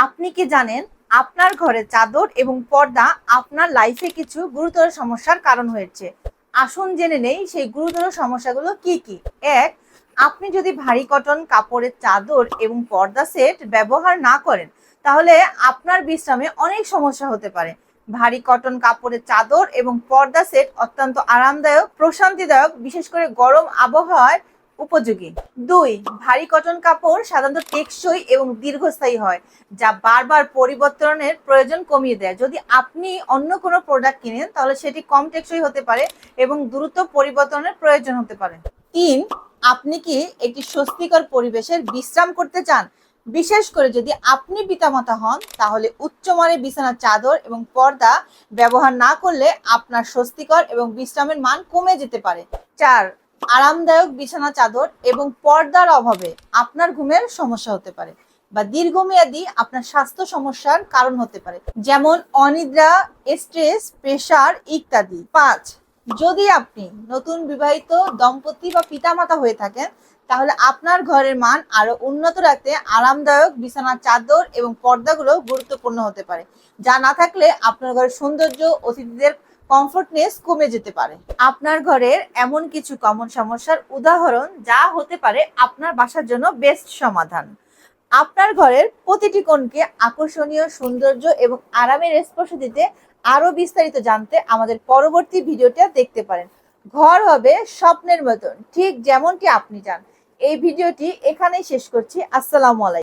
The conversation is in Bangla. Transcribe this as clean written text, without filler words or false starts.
আপনি কি জানেন আপনার ঘরে চাদর এবং পর্দা আপনার লাইফে কিছু গুরুতর সমস্যার কারণ হয়েছে? আসুন জেনে নেই সেই গুরুতর সমস্যাগুলো কি কি। এক, আপনি যদি ভারী কটন কাপড়ের চাদর এবং পর্দা সেট ব্যবহার না করেন তাহলে আপনার বিশ্রামে অনেক সমস্যা হতে পারে। ভারী কটন কাপড়ের চাদর এবং পর্দা সেট অত্যন্ত আরামদায়ক, প্রশান্তিদায়ক, বিশেষ করে গরম আবহাওয়ায় উপযোগী। দুই, ভারী কটন কাপড় সাধারণত টেকসই এবং দীর্ঘস্থায়ী হয়, যা বারবার পরিবর্তনের প্রয়োজন কমিয়ে দেয়। যদি আপনি অন্য কোনো প্রোডাক্ট কিনেন তাহলে সেটি কম টেকসই হতে পারে এবং দ্রুত পরিবর্তনের প্রয়োজন হতে পারে। তিন, আপনি কি একটি স্বস্তিকর পরিবেশের বিশ্রাম করতে চান? বিশেষ করে যদি আপনি পিতামাতা হন তাহলে উচ্চমানের বিছানার চাদর এবং পর্দা ব্যবহার না করলে আপনার স্বস্তিকর এবং বিশ্রামের মান কমে যেতে পারে। চার, আরামদায়ক বিছানা চাদর এবং পর্দার অভাবে আপনার ঘুমের সমস্যা হতে পারে বা দীর্ঘমেয়াদী আপনার স্বাস্থ্য সমস্যার কারণ হতে পারে, যেমন অনিদ্রা, স্ট্রেস, প্রেশার ইত্যাদি। পাঁচ, যদি আপনি নতুন বিবাহিত দম্পতি বা পিতামাতা হয়ে থাকেন তাহলে আপনার ঘরের মান আরো উন্নত রাখতে আরামদায়ক বিছানার চাদর এবং পর্দাগুলো গুরুত্বপূর্ণ হতে পারে। যা না থাকলে আপনার ঘরের সৌন্দর্য, অতিথিদের কমফোর্টনেস কমে যেতে পারে। আপনার ঘরের এমন কিছু কমন সমস্যার উদাহরণ যা হতে পারে আপনার বাসার জন্য বেস্ট সমাধান। আপনার ঘরের প্রতিটি কোণকে আকর্ষণীয়, সৌন্দর্য এবং আরামের স্পর্শ দিতে আরো বিস্তারিত জানতে আমাদের পরবর্তী ভিডিওটা দেখতে পারেন। ঘর হবে স্বপ্নের মতন, ঠিক যেমনটি আপনি চান। এই ভিডিওটি এখানেই শেষ করছি। আসসালামু আলাইকুম।